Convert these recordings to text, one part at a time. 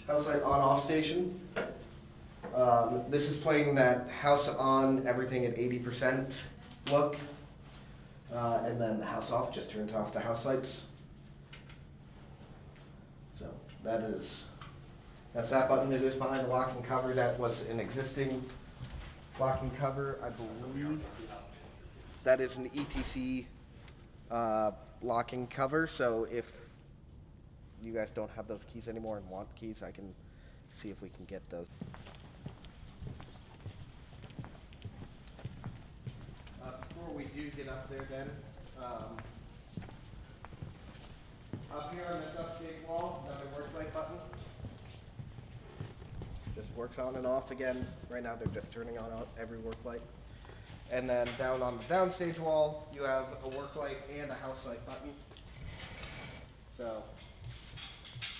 house light on-off station. This is playing that house on, everything at 80% look. And then the house off just turns off the house lights. So that's that button. It is behind the lock and cover. That was an existing lock and cover, I believe. That is an ETC locking cover, so if you guys don't have those keys anymore and want keys, I can see if we can get those. Before we do get up there, then, up here on this upstage wall, another work light button. Just works on and off again. Right now they're just turning on every work light. And then down on the downstage wall, you have a work light and a house light button. So,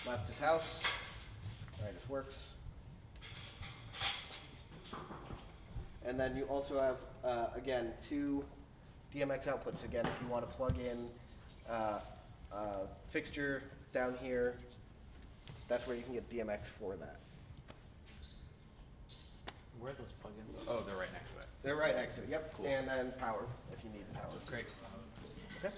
left is house, right is works. And then you also have, again, two DMX outputs. Again, if you want to plug in a fixture down here, that's where you can get DMX for that. Where are those plugins? Oh, they're right next to it. They're right next to it, yep. Cool. And then power, if you need power. Great. Okay.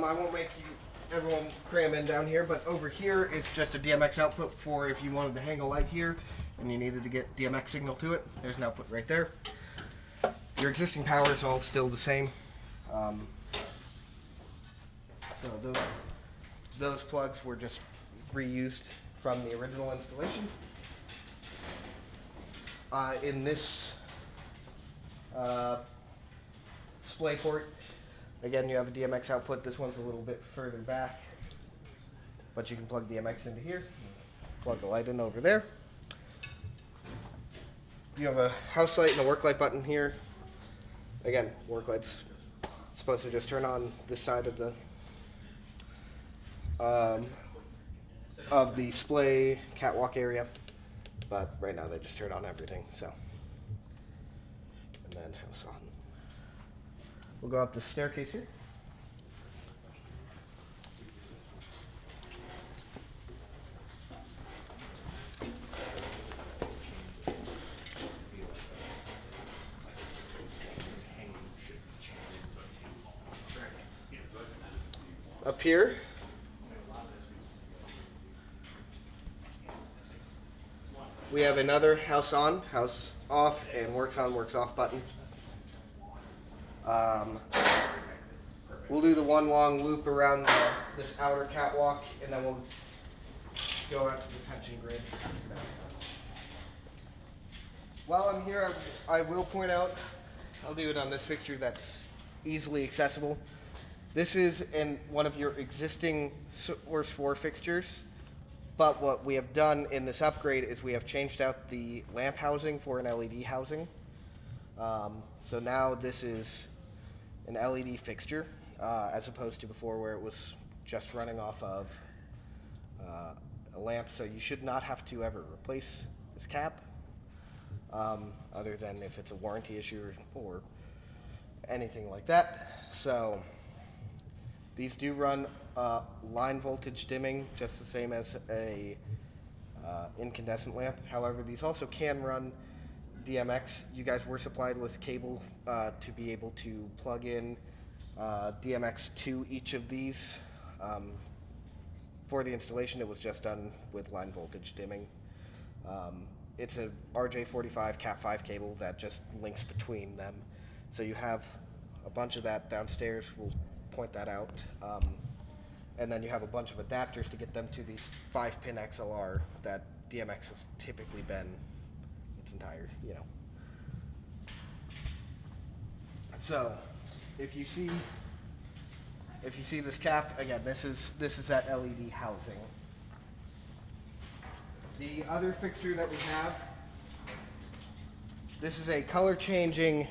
I won't make everyone cram in down here, but over here is just a DMX output for if you wanted to hang a light here and you needed to get DMX signal to it. There's an output right there. Your existing power is all still the same. So those plugs were just reused from the original installation. In this display port, again, you have a DMX output. This one's a little bit further back, but you can plug DMX into here, plug the light in over there. You have a house light and a work light button here. Again, work light's supposed to just turn on this side of the display catwalk area, but right now they just turn on everything. So, and then house on. We'll go up the staircase here. Up here, we have another house on, house off, and works on, works off button. We'll do the one long loop around this outer catwalk, and then we'll go out to the detention grid. While I'm here, I will point out, I'll do it on this fixture that's easily accessible. This is in one of your existing Source 4 fixtures, but what we have done in this upgrade is we have changed out the lamp housing for an LED housing. So now this is an LED fixture, as opposed to before where it was just running off of a lamp. So you should not have to ever replace this cap, other than if it's a warranty issue or anything like that. So these do run line voltage dimming, just the same as a incandescent lamp. However, these also can run DMX. You guys were supplied with cable to be able to plug in DMX to each of these. For the installation, it was just done with line voltage dimming. It's a RJ45 Cat5 cable that just links between them. So you have a bunch of that downstairs. We'll point that out. And then you have a bunch of adapters to get them to these 5-pin XLR that DMX has typically been its entire, So, if you see this cap, again, this is that LED housing. The other fixture that we have, this is a color changing,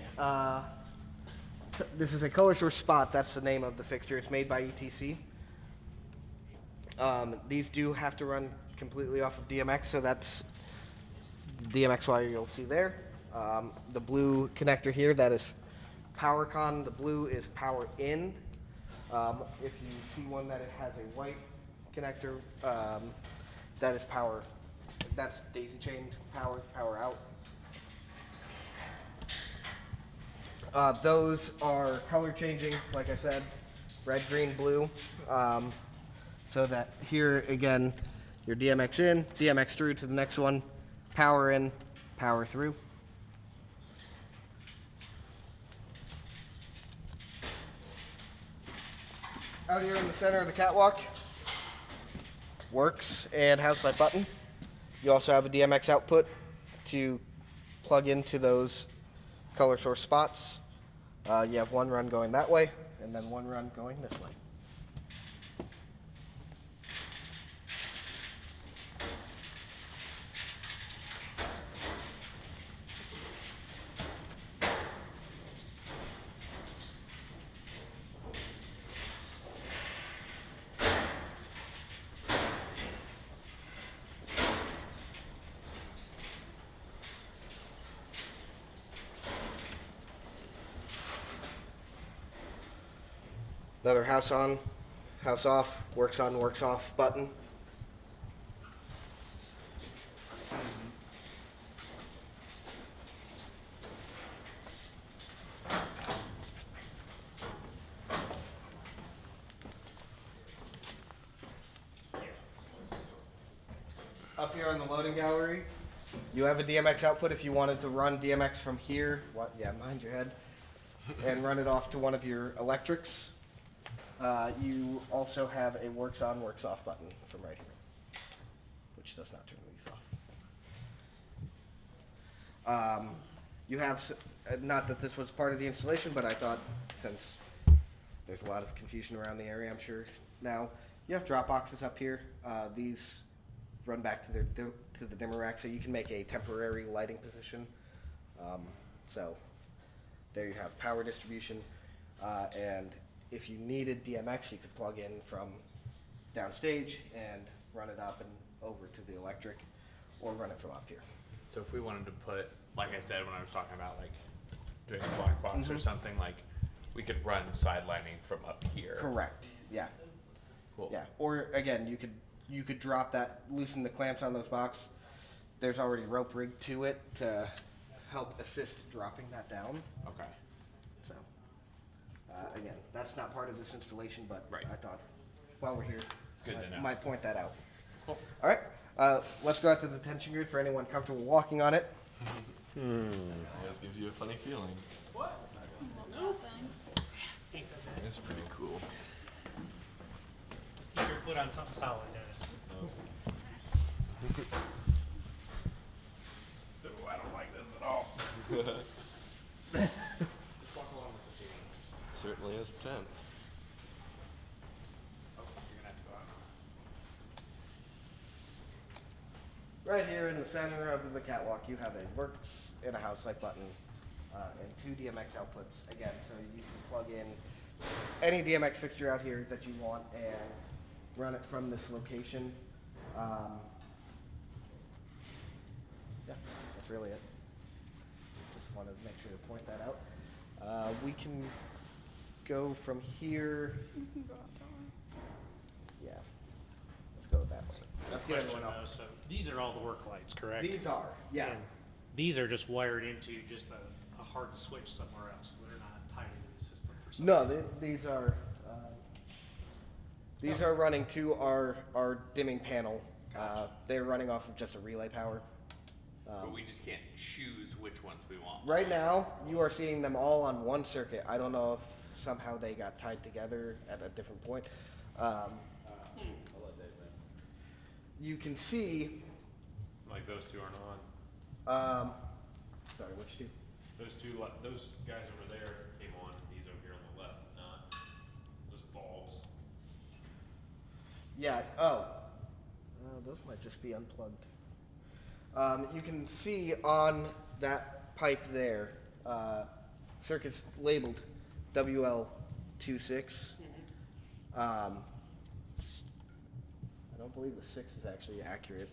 this is a color source spot. That's the name of the fixture. It's made by ETC. These do have to run completely off of DMX, so that's DMX wire you'll see there. The blue connector here, that is power con. The blue is power in. If you see one that it has a white connector, that is power. That's daisy chained power, power out. Those are color changing, like I said, red, green, blue. So that here again, your DMX in, DMX through to the next one, power in, power through. Out here in the center of the catwalk, works and house light button. You also have a DMX output to plug into those color source spots. You have one run going that way, and then one run going this way. Another house on, house off, works on, works off button. Up here on the loading gallery, you have a DMX output if you wanted to run DMX from here. What? Yeah, mind your head. And run it off to one of your electrics. You also have a works on, works off button from right here, which does not turn these off. You have, not that this was part of the installation, but I thought since there's a lot of confusion around the area, I'm sure now, you have drop boxes up here. These run back to the dimmer rack, so you can make a temporary lighting position. So there you have power distribution, and if you needed DMX, you could plug in from downstage and run it up and over to the electric, or run it from up here. So if we wanted to put, like I said when I was talking about like doing a black box or something, like we could run side lining from up here. Correct. Yeah. Cool. Yeah. Or again, you could drop that, loosen the clamps on those boxes. There's already rope rigged to it to help assist dropping that down. Okay. So again, that's not part of this installation, but Right. I thought while we're here, It's good to know. might point that out. Cool. All right. Let's go out to the tension grid for anyone comfortable walking on it. Always gives you a funny feeling. What? No. It's pretty cool. Keep your foot on something solid, Dennis. Ooh, I don't like this at all. Certainly is tense. Oh, you're gonna have to go out now. Right here in the center of the catwalk, you have a works and a house light button and two DMX outputs. Again, so you can plug in any DMX fixture out here that you want and run it from this location. Yeah, that's really it. Just wanted to make sure to point that out. We can go from here. Yeah, let's go with that one. Let's get Question everyone though, off. so these are all the work lights, correct? These are, yeah. And these are just wired into just a hard switch somewhere else. They're not tied into the system for some No, reason. these are running to our dimming panel. They're running off of just a relay power. But we just can't choose which ones we want. Right now, you are seeing them all on one circuit. I don't know if somehow they got tied together at a different point. You can see, Like those two aren't on. sorry, which two? Those those guys over there came on. These over here on the left, not those bulbs. Yeah, those might just be unplugged. You can see on that pipe there, circuits labeled WL26. don't believe the 6 is actually accurate.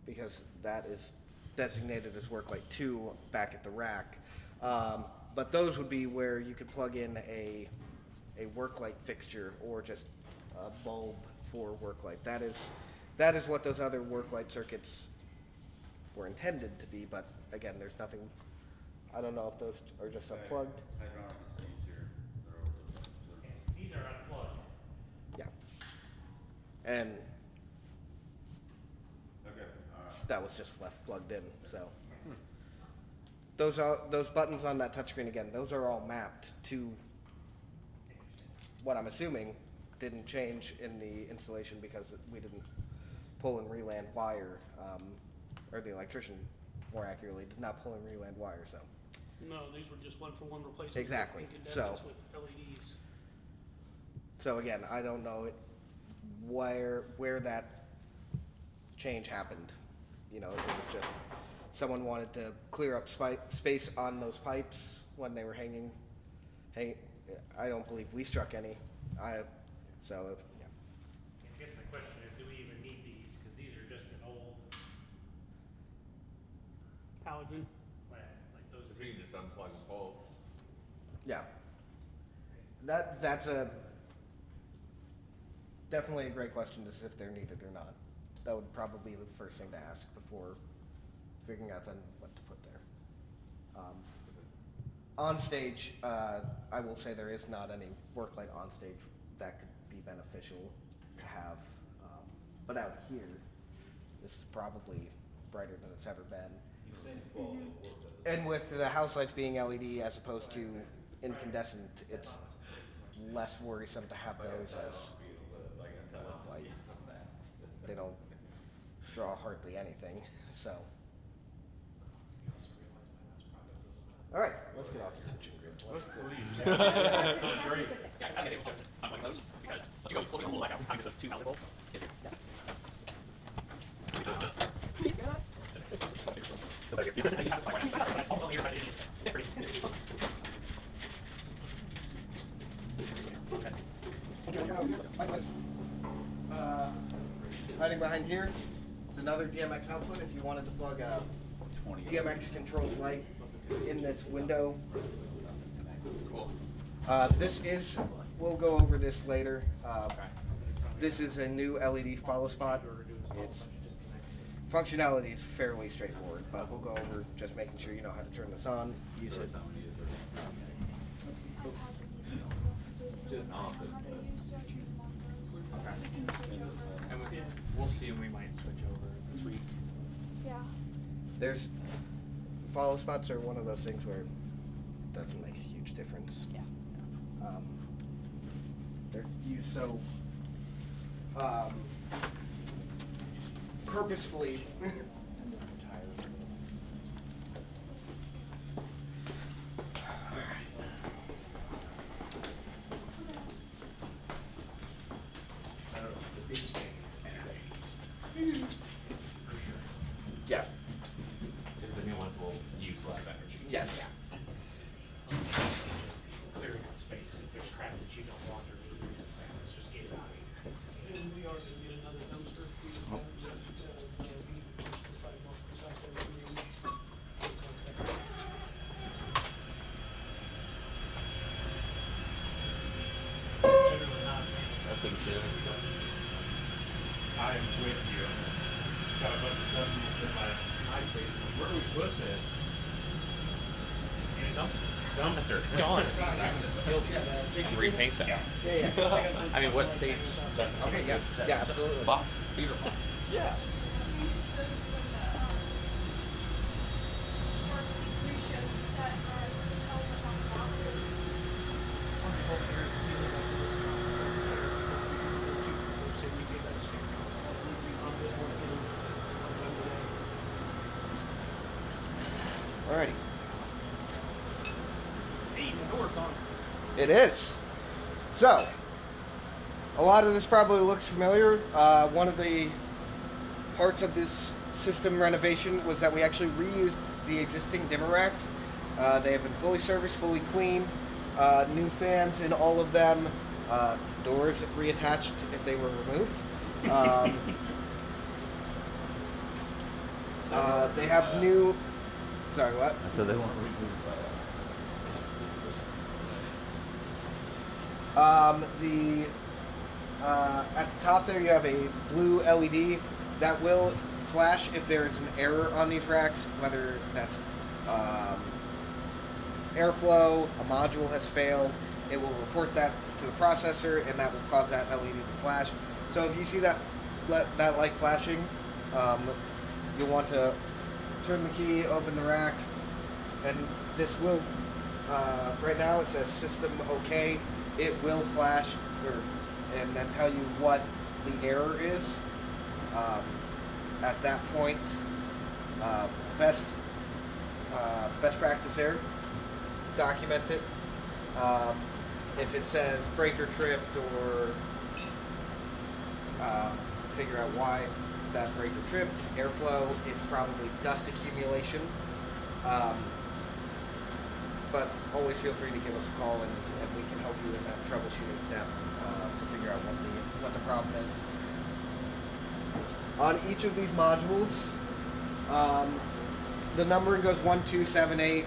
Because that is designated as work light 2 back at the rack. But those would be where you could plug in a work light fixture or just a bulb for work light. That is what those other work light circuits were intended to be, but again, there's nothing, I don't know if those are just unplugged. Hydraulic stains here. They're over the top, These are unplugged. Yeah. And so. Okay, alright. that was just left plugged in, so. Those buttons on that touchscreen, again, those are all mapped to what I'm assuming didn't change in the installation because we didn't pull and reland wire, or the electrician, more accurately, did not pull and reland wire, so. No, these were just one-for-one replacements. Exactly, Incandescents so- with LEDs. So again, I don't know where that change happened. You know, if it was just someone wanted to clear up space on those pipes when they were hanging. I don't believe we struck any. Yeah. I guess my question is, do we even need these? Because these are just an old, Halogen. like those Because two. we can just unplug both. Yeah. That's definitely a great question, is if they're needed or not. That would probably be the first thing to ask before figuring out then what to put there. On stage, I will say there is not any work light on stage that could be beneficial to have. But out here, this is probably brighter than it's ever been. You've seen quality of work of this. And with the house lights being LED as opposed to incandescent, it's less worrisome to have those as work light. They don't draw hardly anything, so. All right, let's get off the touching grid. Let's leave. Sounds great. Yeah, I get it. Just unplug those because you go pull the whole light out. I get those 2 outlet bulbs. Hiding behind here is another DMX output if you wanted to plug a DMX controlled light in this window. Cool. This is, we'll go over this later. This is a new LED follow spot. Its functionality is fairly straightforward, but we'll go over just making sure you know how to turn this on, use it. And we'll see, and we might switch over this week. Yeah. There's, follow spots are one of those things where it doesn't make a huge difference. Yeah. They're used so purposefully. The big thing is energy use. For sure. Yeah. Because the new ones will use less energy. Yes. Clearing out space. If there's crap that you don't want to remove, let's just get it out of here. And we are gonna get another dumpster. Sidewalk recycling. Generally not. That's in tune. I am with you. Got a bunch of stuff in my MySpace, and I'm like, where do we put this? In a dumpster. Dumpster. Gone. I'm gonna steal these and repaint them. Yeah. I mean, what stage doesn't have Okay, a yeah, good set? yeah, absolutely. Boxes. Beaver boxes. Yeah. Alrighty. Hey, the door's on. It is. So, a lot of this probably looks familiar. One of the parts of this system renovation was that we actually reused the existing dimmer racks. They have been fully serviced, fully cleaned, new fans in all of them. doors reattached if they were removed. They have new. Sorry, what? So they won't At the top there, you have a blue LED that will flash if there is an error on these racks, whether that's airflow, a module has failed. It will report that to the processor, and that will cause that LED to flash. So if you see that light flashing, you'll want to turn the key, open the rack, and this will. Right now it says system OK. It will flash and then tell you what the error is. At that point, best practice there. Document it. If it says breaker tripped, or figure out why that breaker tripped. Airflow, it's probably dust accumulation. But always feel free to give us a call, and we can help you in that troubleshooting step to figure out what the problem is. On each of these modules, the numbering goes 1, 2, 7, 8.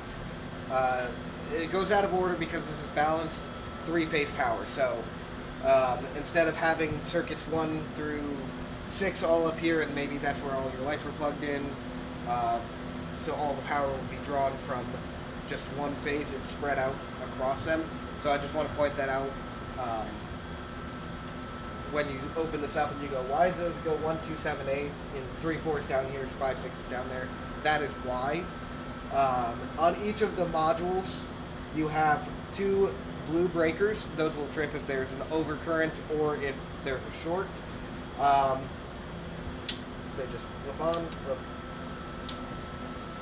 It goes out of order because this is balanced 3-phase power. So instead of having circuits 1 through 6 all up here, and maybe that's where all your lights were plugged in, so all the power will be drawn from just one phase. It's spread out across them. So I just want to point that out. When you open this up and you go, why does it go 1, 2, 7, 8, and 3, 4 is down here, 5, 6 is down there? That is why. On each of the modules, you have 2 blue breakers. Those will trip if there's an overcurrent or if there's a short. They just flip on,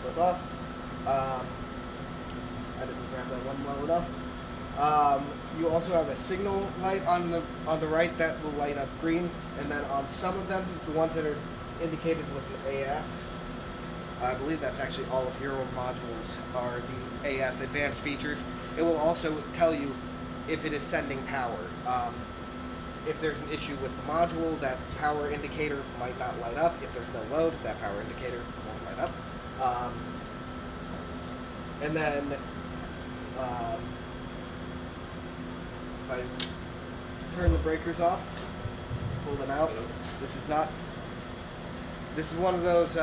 flip off. I didn't grab that one well enough. You also have a signal light on the right that will light up green, and then on some of them, the ones that are indicated with an AF, I believe that's actually all of your modules are the AF advanced features. It will also tell you if it is sending power. If there's an issue with the module, that power indicator might not light up. If there's no load, that power indicator won't light up. And then if I turn the breakers off, pull them out, this is one of those,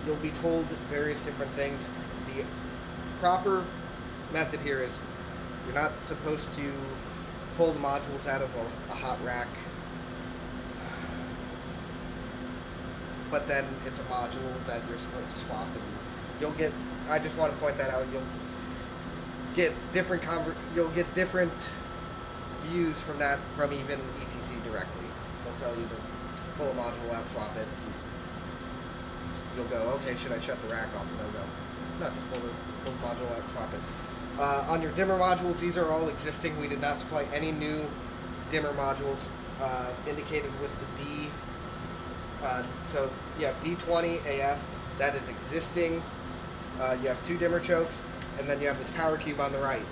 you'll be told various different things. The proper method here is you're not supposed to pull the modules out of a hot rack, but then it's a module that you're supposed to swap, and you'll get, I just want to point that out, you'll get different views from that from even ETC directly. They'll tell you to pull a module out, swap it. You'll go, okay, should I shut the rack off? And they'll go, no, just pull the module out, swap it. On your dimmer modules, these are all existing. We did not supply any new dimmer modules indicated with the D. So you have D20 AF, that is existing. You have 2 dimmer chokes, and then you have this power cube on the right.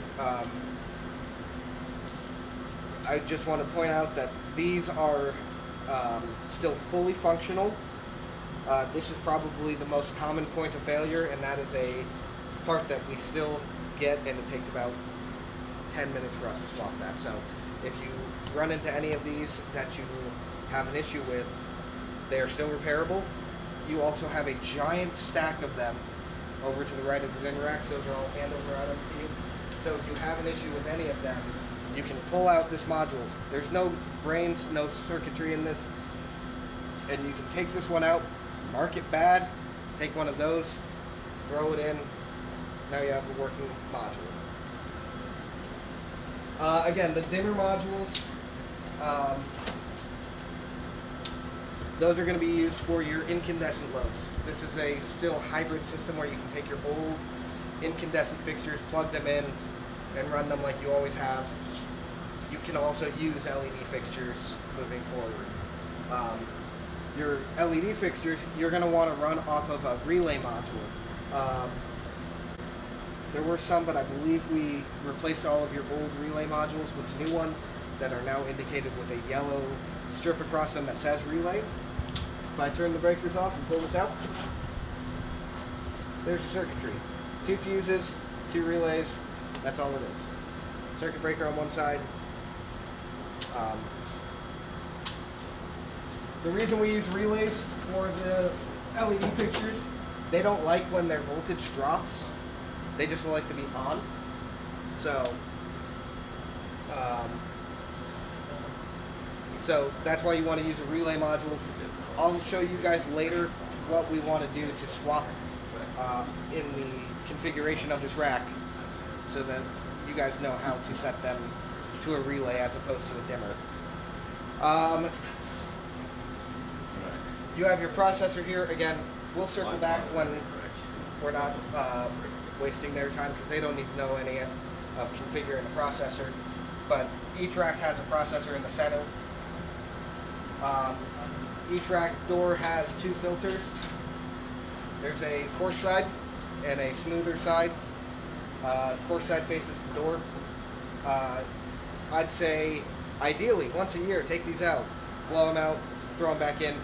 I just want to point out that these are still fully functional. This is probably the most common point of failure, and that is a part that we still get, and it takes about 10 minutes for us to swap that. So if you run into any of these that you have an issue with, they are still repairable. You also have a giant stack of them over to the right of the dimmer racks. Those are all handover items to you. So if you have an issue with any of them, you can pull out this module. There's no brains, no circuitry in this, and you can take this one out, mark it bad, take one of those, throw it in. Now you have a working module. Again, the dimmer modules, those are going to be used for your incandescent loads. This is a still hybrid system where you can take your old incandescent fixtures, plug them in, and run them like you always have. You can also use LED fixtures moving forward. Your LED fixtures, you're going to want to run off of a relay module. There were some, but I believe we replaced all of your old relay modules with new ones that are now indicated with a yellow strip across them that says relay. If I turn the breakers off and pull this out, there's the circuitry. 2 fuses, 2 relays, that's all it is. Circuit breaker on one side. The reason we use relays for the LED fixtures, they don't like when their voltage drops. They just like to be on. So that's why you want to use a relay module. I'll show you guys later what we want to do to swap in the configuration of this rack so that you guys know how to set them to a relay as opposed to a dimmer. You have your processor here. Again, we'll circle back when we're not wasting their time because they don't need to know any of configuring a processor. But each rack has a processor in the center. Each rack door has 2 filters. There's a coarse side and a smoother side. Coarse side faces the door. I'd say ideally once a year take these out, blow them out, throw them back in.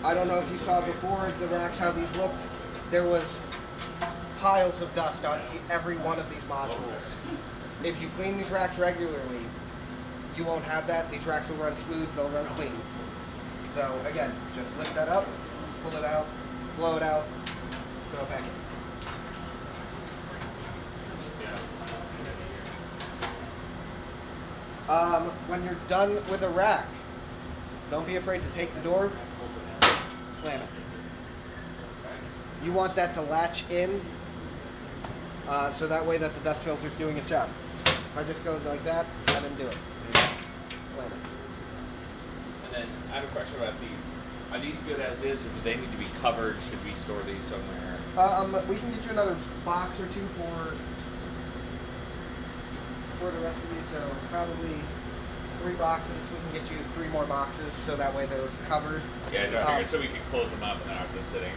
I don't know if you saw before the racks how these looked. There was piles of dust on every one of these modules. If you clean these racks regularly, you won't have that. These racks will run smooth, they'll run clean. So again, just lift that up, pull it out, blow it out, throw it back in. When you're done with a rack, don't be afraid to take the door, slam it. You want that to latch in, so that way that the dust filter is doing its job. If I just go like that, let him do it. Slam it. And then I have a question about these. Are these good as is, or do they need to be covered? Should we store these somewhere? We can get you another box or 2 for the rest of these. So probably 3 boxes. We can get you 3 more boxes, so that way they're covered. Yeah, I figured so we could close them up and then I was just sitting.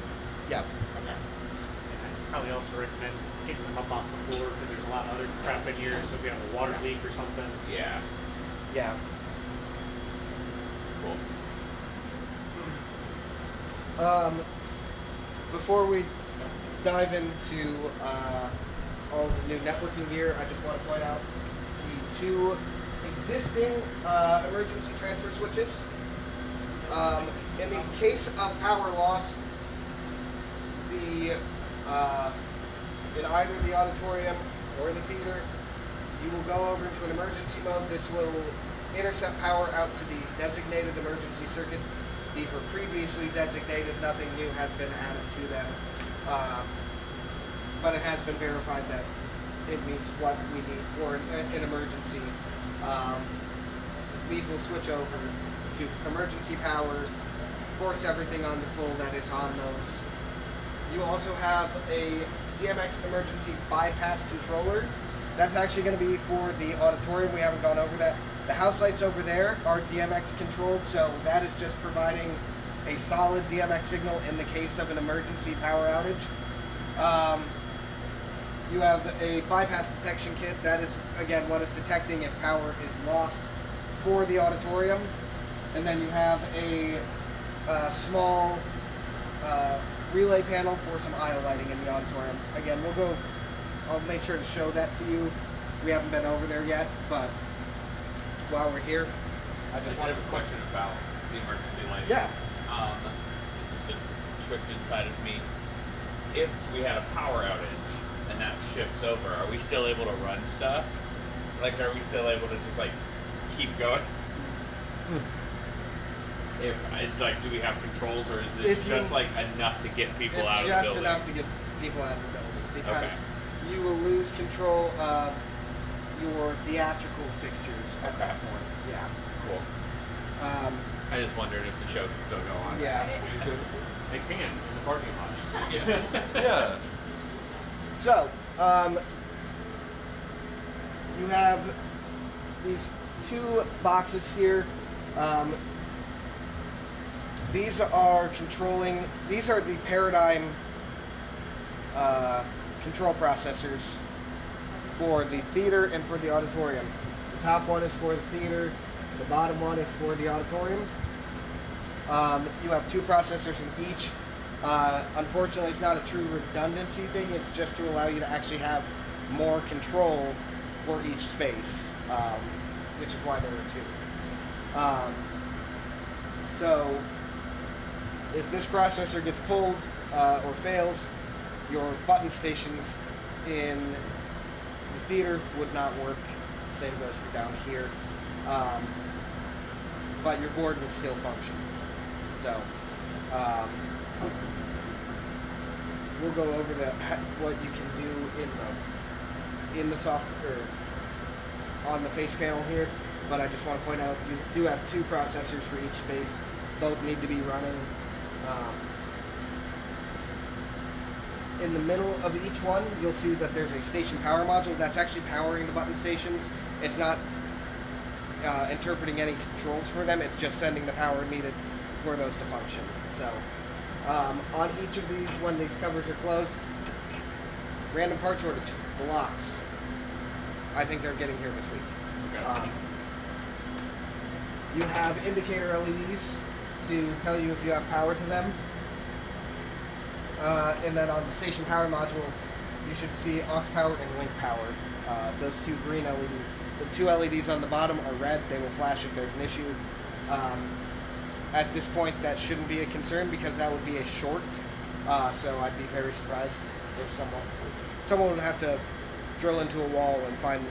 Yeah. Okay. I'd probably also recommend getting them up off the floor because there's a lot of other crap in here. So if you have a water leak or something, Yeah. Yeah. Cool. Before we dive into all of the new networking gear, I just want to point out the 2 existing emergency transfer switches. In the case of power loss, in either the auditorium or the theater, you will go over into an emergency mode. This will intercept power out to the designated emergency circuits. These were previously designated. Nothing new has been added to them. But it has been verified that it meets what we need for an emergency. These will switch over to emergency power, force everything onto full that is on those. You also have a DMX emergency bypass controller. That's actually going to be for the auditorium. We haven't gone over that. The house lights over there are DMX controlled, so that is just providing a solid DMX signal in the case of an emergency power outage. You have a bypass detection kit. That is, again, what is detecting if power is lost for the auditorium. And then you have a small relay panel for some aisle lighting in the auditorium. Again, I'll make sure to show that to you. We haven't been over there yet, but while we're here, I just I wanted have to a question about the emergency lighting. Yeah. This has been twisted inside of me. If we had a power outage and that shifts over, are we still able to run stuff? Like, are we still able to just like keep going? Do we have controls, or is it just like enough to get people out of the building? It's just enough to get people out of the building because Okay. you will lose control of your theatrical fixtures at that point. Yeah. Cool. I just wondered if the show could still go on. Yeah. They can in the parking lot. Yeah. Yeah. So, you have these 2 boxes here. These are the paradigm control processors for the theater and for the auditorium. The top one is for the theater, the bottom one is for the auditorium. You have 2 processors in each. Unfortunately, it's not a true redundancy thing, it's just to allow you to actually have more control for each space, which is why there are 2. So, if this processor gets pulled or fails, your button stations in the theater would not work. Same goes for down here. But your board would still function. So, we'll go over what you can do in the software on the face panel here. But I just want to point out you do have 2 processors for each space. Both need to be running. In the middle of each one, you'll see that there's a station power module that's actually powering the button stations. It's not interpreting any controls for them. It's just sending the power needed for those to function. So on each of these, when these covers are closed, random part shortage, the locks. I think they're getting here this week. Okay. You have indicator LEDs to tell you if you have power to them. And then on the station power module, you should see aux power and link power. Those 2 green LEDs. The 2 LEDs on the bottom are red. They will flash if there's an issue. At this point, that shouldn't be a concern because that would be a short. So I'd be very surprised if someone would have to drill into a wall and find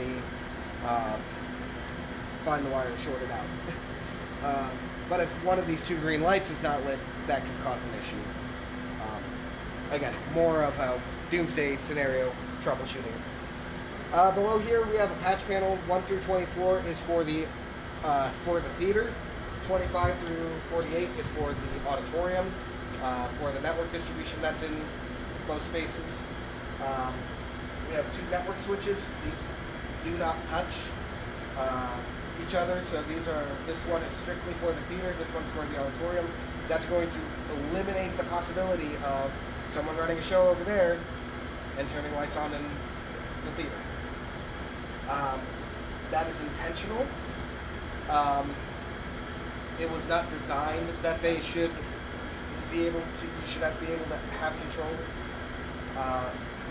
the wire shorted out. But if one of these 2 green lights is not lit, that could cause an issue. Again, more of a doomsday scenario troubleshooting. Below here we have a patch panel. 1 through 24 is for the theater. 25 through 48 is for the auditorium. For the network distribution, that's in both spaces. We have 2 network switches. These do not touch each other, so this one is strictly for the theater, this one's for the auditorium. That's going to eliminate the possibility of someone running a show over there and turning lights on in the theater. That is intentional. It was not designed that they should be able to, you should have to be able to have control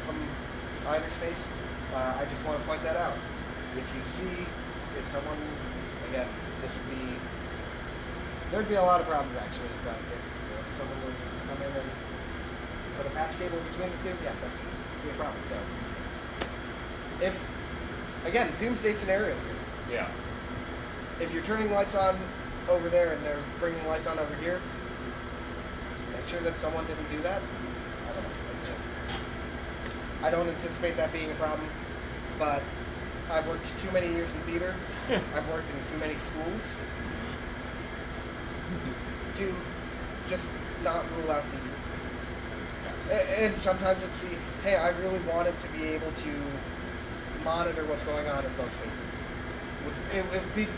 from either space. I just want to point that out. If someone, again, there'd be a lot of problems actually, but if someone would come in and put a patch cable between the 2, yeah, that'd be a problem. So, again, doomsday scenario here. Yeah. If you're turning lights on over there and they're bringing lights on over here, make sure that someone didn't do that. I don't know. It's just, I don't anticipate that being a problem, but I've worked too many years in theater. I've worked in too many schools to just not rule out the. And sometimes it's hey, I really wanted to be able to monitor what's going on in both spaces.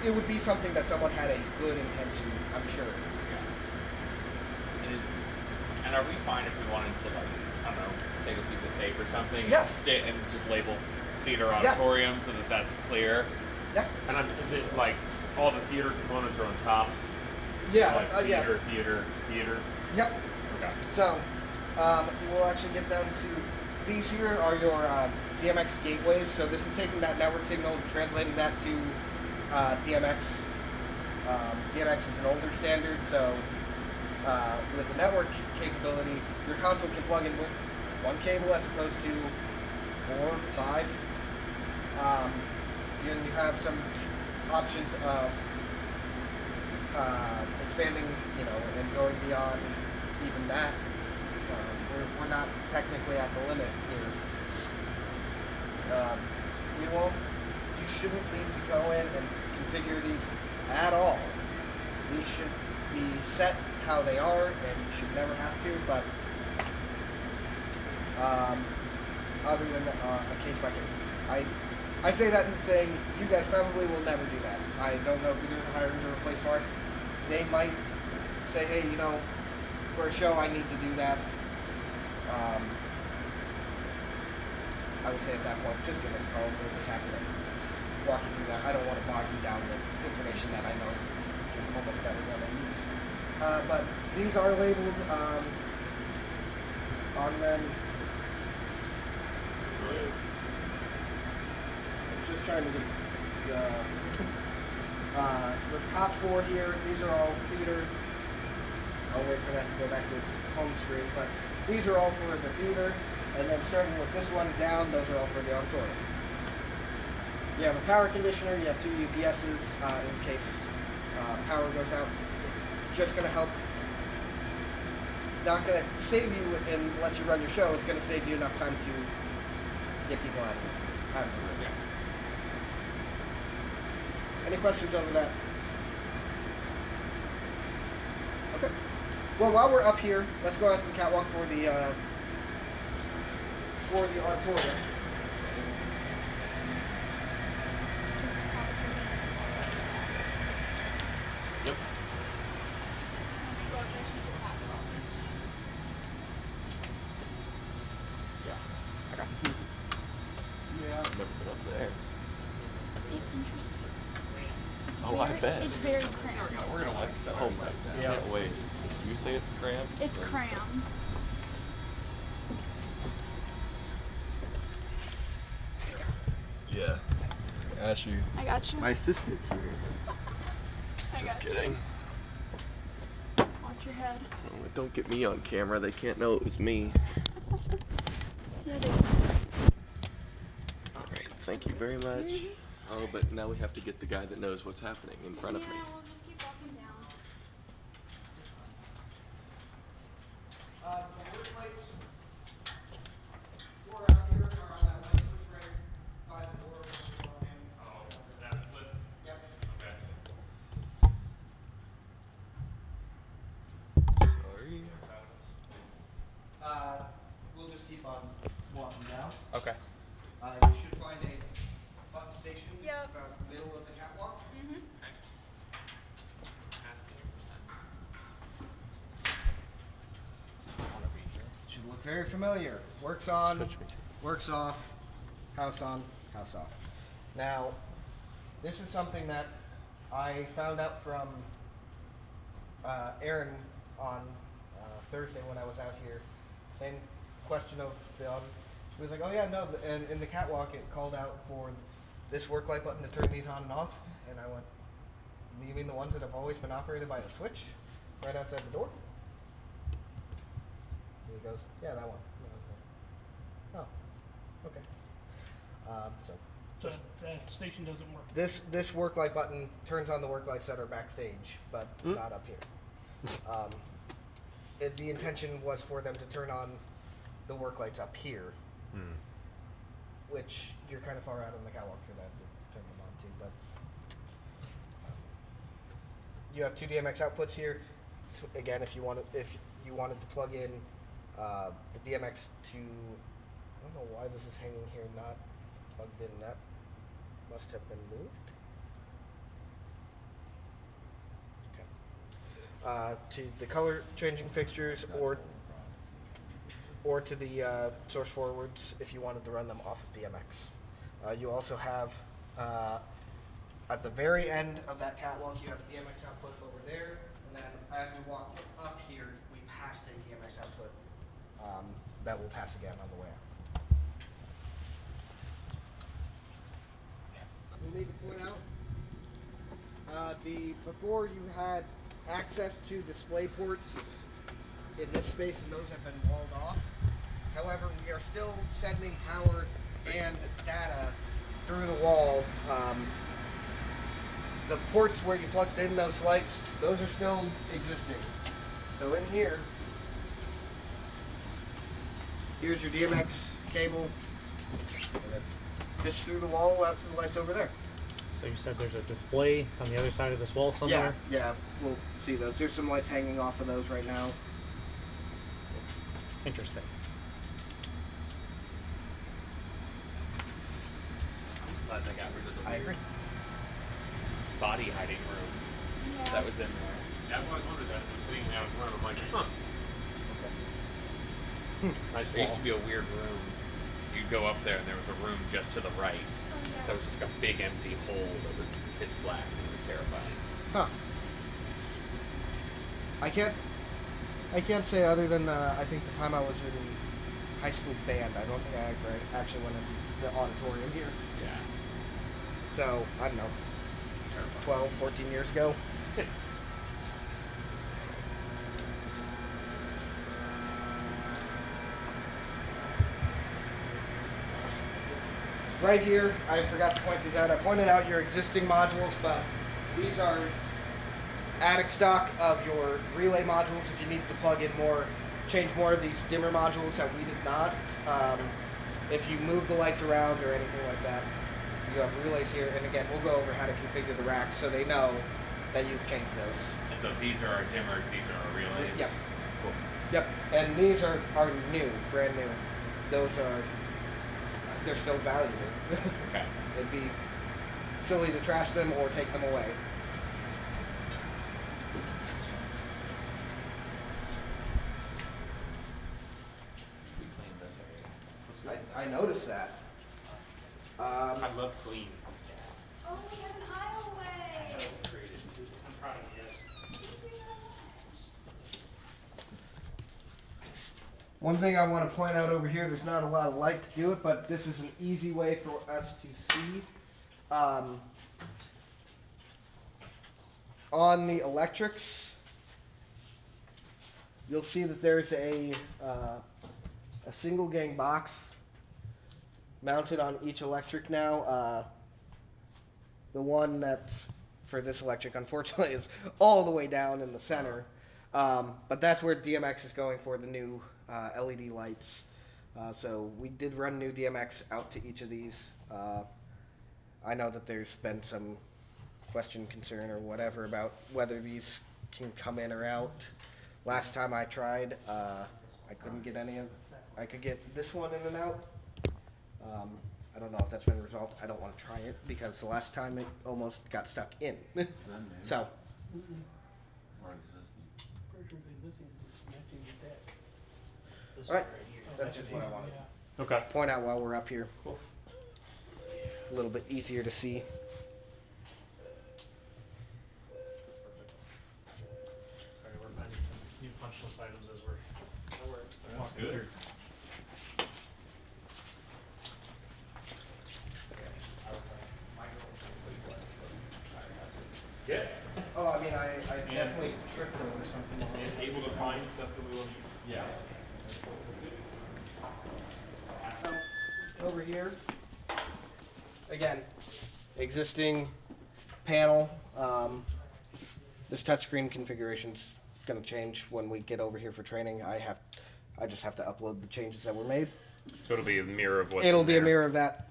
It would be something that someone had a good intention, I'm sure. Yeah. And are we fine if we wanted to, like, I don't know, take a piece of tape or something Yeah. and just label theater auditorium so that that's clear? Yeah. And is it like all the theater components are on top? Yeah. So like Yeah. theater. Yep. Okay. So, we'll actually get down to these here are your DMX gateways. So this is taking that network signal and translating that to DMX. DMX is an older standard, so with the network capability, your console can plug in with 1 cable as opposed to 4, 5. Then you have some options of expanding, and going beyond even that. We're not technically at the limit here. You shouldn't need to go in and configure these at all. These should be set how they are, and you should never have to, but other than a case by case. I say that in saying you guys probably will never do that. I don't know if you're hiring to replace Mark. They might say, hey, for a show I need to do that. I would say at that point, just give us a call. We'll be happy to walk you through that. I don't want to bog you down with information that I know you're almost never going to use. But these are labeled on them. I'm just trying to get the top four here. These are all theater. I'll wait for that to go back to its home screen, but these are all for the theater, and then starting with this one down, those are all for the auditorium. You have a power conditioner, you have 2 UPSs in case power goes out. It's just going to help. It's not going to save you and let you run your show. It's going to save you enough time to get people out of the room. Yeah. Any questions over that? Okay. Well, while we're up here, let's go out to the catwalk for the auditorium. Yep. Yeah. I've never been up there. It's interesting. It's Oh, I very, bet. It's very cramped. We're gonna I, like set oh ours my, like that. Yeah. can't wait. If you say it's cramped. It's then- cramped. Yeah. Ashley, I got you. my assistant here. I Just got you. kidding. Watch your head. Oh, don't get me on camera. They can't know it was me. Yeah, they All right. Thank you very much. Oh, but now we have to get the guy that knows what's happening in front of me. Yeah, we'll just keep walking down. The work lights for out here are on that light switch right by the door. Oh, that flip? Yep. Okay. Sorry. We'll just keep on walking down. Okay. You should find a button station Yep. about the middle of the catwalk. Mm-hmm. Should look very familiar. Works on, works off, house on, house off. Now, this is something that I found out from Aaron on Thursday when I was out here. Same question of the he was like, oh yeah, no, and in the catwalk it called out for this work light button to turn these on and off, and I went, you mean the ones that have always been operated by the switch right outside the door? And he goes, yeah, that one. And I was like, oh, okay. So that station doesn't work. This work light button turns on the work lights that are backstage, but not up here. The intention was for them to turn on the work lights up here, which you're kind of far out on the catwalk for that to turn them on too. But you have 2 DMX outputs here. Again, if you wanted to plug in the DMX to, I don't know why this is hanging here, not plugged in. That must have been moved. Okay. To the color changing fixtures or to the source forwards if you wanted to run them off of DMX. You also have at the very end of that catwalk you have a DMX output over there, and then as we walk up here we pass a DMX output that will pass again on the way out. We need to point out before you had access to display ports in this space, and those have been walled off. However, we are still sending power and data through the wall. The ports where you plugged in those lights, those are still existing. So in here, here's your DMX cable, and it's fished through the wall out to the lights over there. So you said there's a display on the other side of this wall somewhere? Yeah, we'll see those. There's some lights hanging off of those right now. Interesting. I'm just glad they got rid of the I weird agree. body hiding room Yeah. that was in there. Yeah, I've always wondered that. As I'm sitting there, I was wondering, I'm like, huh. Nice There used wall. to be a weird room. You'd go up there and there was a room just to the right that was just like a big empty hole that was pitch black and it was terrifying. Huh. I can't say other than I think the time I was in high school band, I don't think I ever actually went in the auditorium here. Yeah. So, I don't know, It's terrifying. 12, 14 years ago. Right here, I forgot to point these out. I pointed out your existing modules, but these are attic stock of your relay modules. If you needed to plug in more, change more of these dimmer modules that we did not. If you move the lights around or anything like that, you have relays here. And again, we'll go over how to configure the racks so they know that you've changed those. And so these are our dimmers, these are our relays. Yep. Cool. Yep. And these are new, brand new. Those are, they're still valuable. Okay. It'd be silly to trash them or take them away. We cleaned this area. I noticed that. I love clean. Oh, we have an aisleway. I'm proud of you guys. Thank you so much. One thing I want to point out over here, there's not a lot of light to do it, but this is an easy way for us to see. On the electrics, you'll see that there's a single gang box mounted on each electric now. The one that's for this electric, unfortunately, is all the way down in the center. But that's where DMX is going for the new LED lights. So we did run new DMX out to each of these. I know that there's been some question, concern, or whatever about whether these can come in or out. Last time I tried, I couldn't get any of. I could get this one in and out. I don't know if that's been resolved. I don't want to try it because the last time it almost got stuck in. So. Pretty sure the existing is matching the deck. All right, that's just what I wanted Yeah. Okay. to point out while we're up here. Cool. A little bit easier to see. Sorry, we're finding some new punch list items as we're walking good. through. Yeah. Oh, I mean, I definitely tripped over something. And able to find stuff that we want to use. Yeah. Over here, again, existing panel. This touchscreen configuration's going to change when we get over here for training. I just have to upload the changes that were made. So it'll be a mirror of what's It'll in be a there. mirror of that.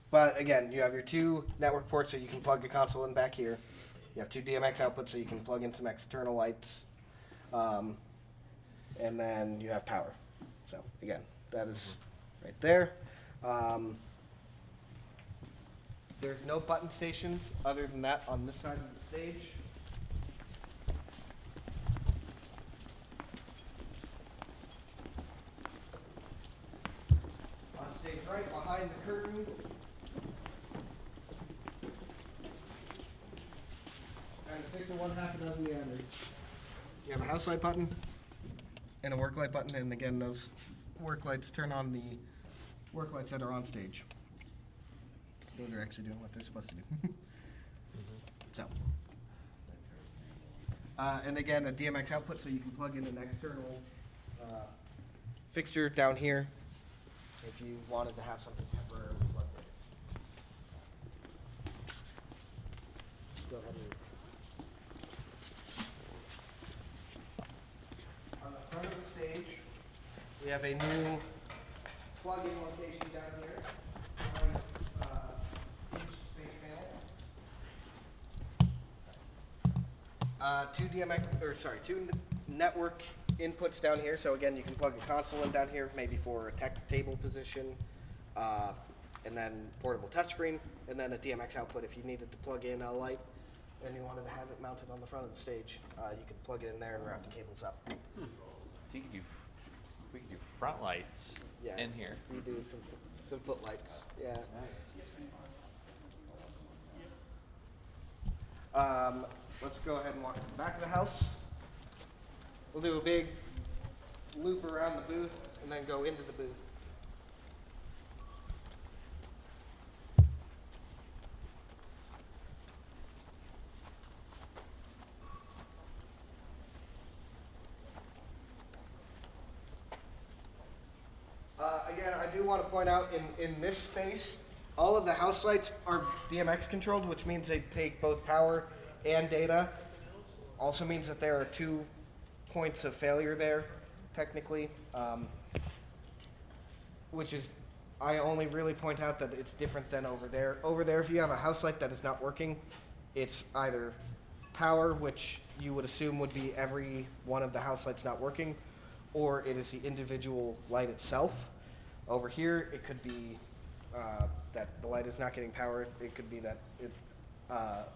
But again, you have your two network ports so you can plug the console in back here. You have two DMX outputs so you can plug in some external lights. And then you have power. So again, that is right there. There's no button stations other than that on this side of the stage. On stage right behind the curtain. And 6 of one, half a dozen the other. You have a house light button and a work light button, and again, those work lights turn on the work lights that are on stage. Those are actually doing what they're supposed to do. So. And again, a DMX output, so you can plug in an external fixture down here if you wanted to have something temporarily plugged in. Go ahead and on the front of the stage, we have a new plug-in location down here behind each space panel. Two network inputs down here. So again, you can plug a console in down here, maybe for a tech table position, and then portable touchscreen, and then a DMX output if you needed to plug in a light and you wanted to have it mounted on the front of the stage. You could plug it in there and route the cables up. So you could do We can do front lights Yeah. in here. We do some footlights. Yeah. Let's go ahead and walk to the back of the house. We'll do a big loop around the booth and then go into the booth. Again, I do want to point out in this space, all of the house lights are DMX controlled, which means they take both power and data. Also means that there are 2 points of failure there, technically, which is, I only really point out that it's different than over there. Over there, if you have a house light that is not working, it's either power, which you would assume would be every one of the house lights not working, or it is the individual light itself. Over here, it could be that the light is not getting power. It could be that it,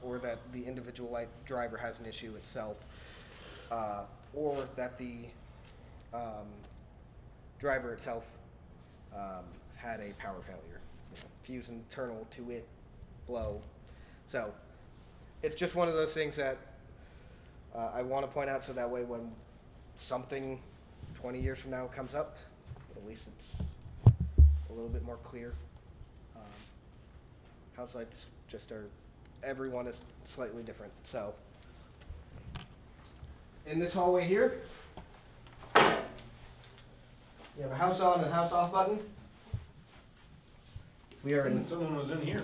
or that the individual light driver has an issue itself, or that the driver itself had a power failure. Fuse internal to it, blow. So it's just one of those things that I want to point out, so that way when something 20 years from now comes up, at least it's a little bit more clear. House lights just are, everyone is slightly different. So in this hallway here, you have a house on and house off button. We are in, Someone was in here.